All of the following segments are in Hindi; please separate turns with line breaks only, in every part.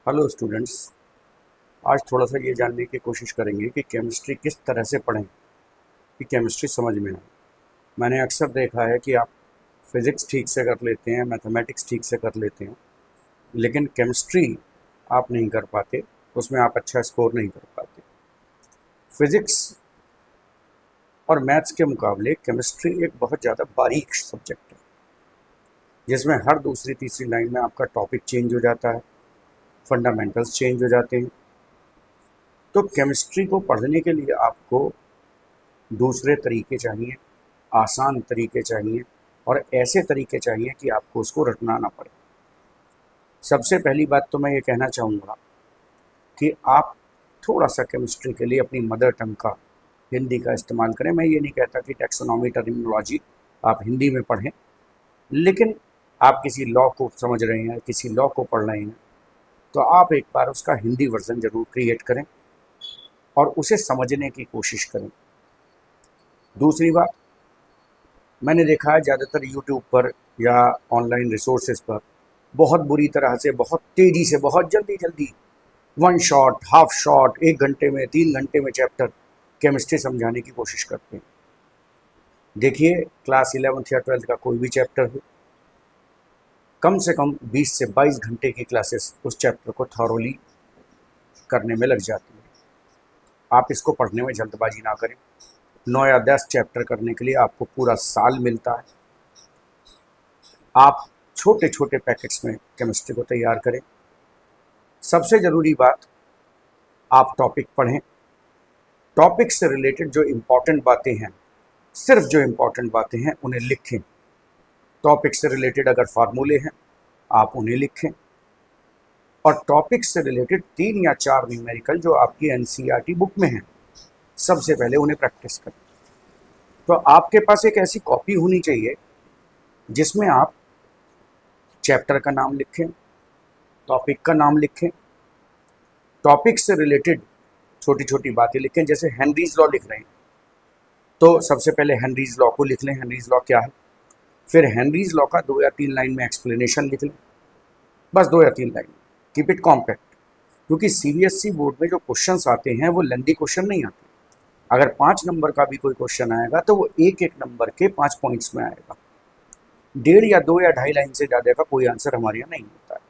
Hello students. आज थोड़ा सा ये जानने की कोशिश करेंगे कि केमिस्ट्री किस तरह से पढ़ें कि केमिस्ट्री समझ में आए। मैंने अक्सर देखा है कि आप फिज़िक्स ठीक से कर लेते हैं, मैथमेटिक्स ठीक से कर लेते हैं, लेकिन केमिस्ट्री आप नहीं कर पाते, उसमें आप अच्छा स्कोर नहीं कर पाते। फिज़िक्स और मैथ्स के मुकाबले केमिस्ट्री एक बहुत ज़्यादा बारीक सब्जेक्ट है, जिसमें हर दूसरी तीसरी लाइन में आपका टॉपिक चेंज हो जाता है, फंडामेंटल्स चेंज हो जाते हैं। तो केमिस्ट्री को पढ़ने के लिए आपको दूसरे तरीके चाहिए, आसान तरीके चाहिए और ऐसे तरीके चाहिए कि आपको उसको रटना ना पड़े। सबसे पहली बात तो मैं ये कहना चाहूँगा कि आप थोड़ा सा केमिस्ट्री के लिए अपनी मदर टंग का, हिंदी का इस्तेमाल करें। मैं ये नहीं कहता कि टैक्सोनॉमी, टर्मिनोलॉजी आप हिंदी में पढ़ें, लेकिन आप किसी लॉ को समझ रहे हैं, किसी लॉ को पढ़ रहे हैं, तो आप एक बार उसका हिंदी वर्जन ज़रूर क्रिएट करें और उसे समझने की कोशिश करें। दूसरी बात, मैंने देखा है ज़्यादातर यूट्यूब पर या ऑनलाइन रिसोर्सेज पर बहुत बुरी तरह से, बहुत तेज़ी से, बहुत जल्दी जल्दी, वन शॉट, हाफ शॉट, 1 घंटे में, 3 घंटे में चैप्टर केमिस्ट्री समझाने की कोशिश करते हैं। देखिए, क्लास 11th या 12th का कोई भी चैप्टर हो, कम से कम 20 से 22 घंटे की क्लासेस उस चैप्टर को थॉरोली करने में लग जाती है। आप इसको पढ़ने में जल्दबाजी ना करें। 9 या 10 चैप्टर करने के लिए आपको पूरा साल मिलता है। आप छोटे छोटे पैकेट्स में केमिस्ट्री को तैयार करें। सबसे ज़रूरी बात, आप टॉपिक पढ़ें। टॉपिक से रिलेटेड जो इम्पॉर्टेंट बातें हैं, सिर्फ जो इम्पॉर्टेंट बातें हैं उन्हें लिखें। टॉपिक से रिलेटेड अगर फार्मूले हैं आप उन्हें लिखें, और टॉपिक से रिलेटेड 3 या 4 न्यूमेरिकल जो आपकी एनसीईआरटी बुक में हैं, सबसे पहले उन्हें प्रैक्टिस करें। तो आपके पास एक ऐसी कॉपी होनी चाहिए जिसमें आप चैप्टर का नाम लिखें, टॉपिक का नाम लिखें, टॉपिक से रिलेटेड छोटी छोटी बातें लिखें। जैसे हेनरीज लॉ लिख रहे हैं तो सबसे पहले हेनरीज लॉ को लिख लें, हेनरीज लॉ क्या है। फिर हेनरीज लॉ का 2 या 3 लाइन में एक्सप्लेनेशन लिख लें, बस 2 या 3 लाइन, कीप इट कॉम्पैक्ट। क्योंकि सीबीएसई बोर्ड में जो क्वेश्चंस आते हैं वो लेंदी क्वेश्चन नहीं आते। अगर 5 नंबर का भी कोई क्वेश्चन आएगा तो वो एक एक नंबर के 5 पॉइंट्स में आएगा। 1.5 या 2 या 2.5 लाइन से ज़्यादा का कोई आंसर हमारे यहाँ नहीं होता है।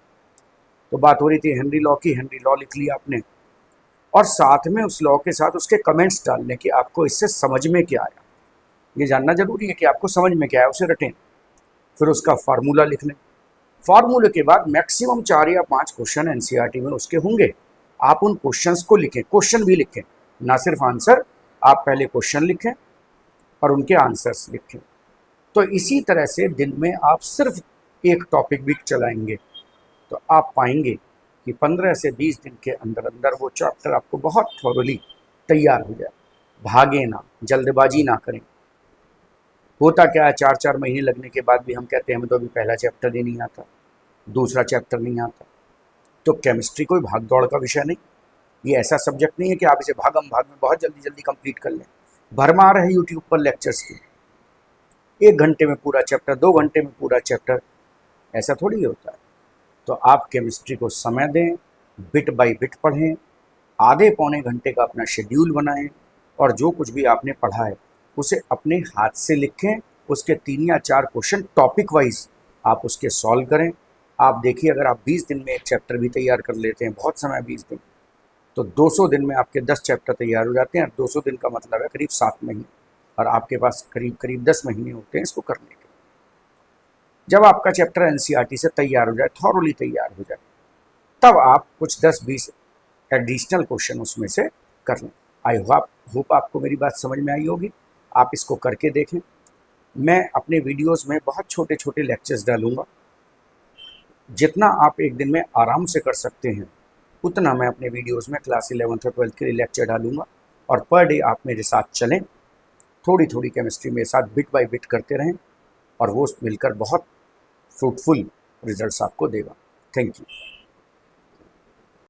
तो बात हो रही थी हेनरी लॉ की, हेनरी लॉ लिख लिया आपने, और साथ में उस लॉ के साथ उसके कमेंट्स डालने कि आपको इससे समझ में क्या आया। ये जानना जरूरी है कि आपको समझ में क्या आया, उसे रटें। फिर उसका फार्मूला लिख लें। फार्मूले के बाद मैक्सिमम 4 या 5 क्वेश्चन एनसीईआरटी में उसके होंगे। आप उन क्वेश्चंस को लिखें, क्वेश्चन भी लिखें, ना सिर्फ आंसर। आप पहले क्वेश्चन लिखें और उनके आंसर्स लिखें। तो इसी तरह से दिन में आप सिर्फ एक टॉपिक भी चलाएंगे तो आप पाएंगे कि 15 से 20 दिन के अंदर अंदर वो चैप्टर आपको बहुत थॉरली तैयार हो जाए। भागे ना, जल्दबाजी ना करें। होता क्या है, 4-4 महीने लगने के बाद भी हम कहते हैं हमें तो अभी पहला चैप्टर ही नहीं आता, दूसरा चैप्टर नहीं आता। तो केमिस्ट्री कोई भाग दौड़ का विषय नहीं। ये ऐसा सब्जेक्ट नहीं है कि आप इसे भागम भाग में बहुत जल्दी जल्दी कंप्लीट कर लें। भरमार है यूट्यूब पर लेक्चर्स की, 1 घंटे में पूरा चैप्टर, 2 घंटे में पूरा चैप्टर, ऐसा थोड़ी होता है। तो आप केमिस्ट्री को समय दें, बिट बाय बिट पढ़ें, आधे पौने घंटे का अपना शेड्यूल बनाएं, और जो कुछ भी आपने पढ़ा है उसे अपने हाथ से लिखें। उसके 3 या 4 क्वेश्चन टॉपिक वाइज आप उसके सॉल्व करें। आप देखिए, अगर आप 20 दिन में एक चैप्टर भी तैयार कर लेते हैं, बहुत समय 20 दिन, तो 200 दिन में आपके 10 चैप्टर तैयार हो जाते हैं। 200 दिन का मतलब है करीब 7 महीने, और आपके पास करीब करीब 10 महीने होते हैं इसको करने के। जब आपका चैप्टर एनसीईआरटी से तैयार हो जाए, थॉरली तैयार हो जाए, तब आप कुछ 10-20 एडिशनल क्वेश्चन उसमें से कर लें। आई होप आपको मेरी बात समझ में आई होगी। आप इसको करके देखें। मैं अपने वीडियोस में बहुत छोटे छोटे लेक्चर्स डालूंगा। जितना आप एक दिन में आराम से कर सकते हैं उतना मैं अपने वीडियोस में क्लास 11th और 12th के लिए लेक्चर डालूंगा। और पर डे आप मेरे साथ चलें, थोड़ी थोड़ी केमिस्ट्री मेरे साथ बिट बाय बिट करते रहें, और वो मिलकर बहुत फ्रूटफुल रिजल्ट्स आपको देगा। Thank you.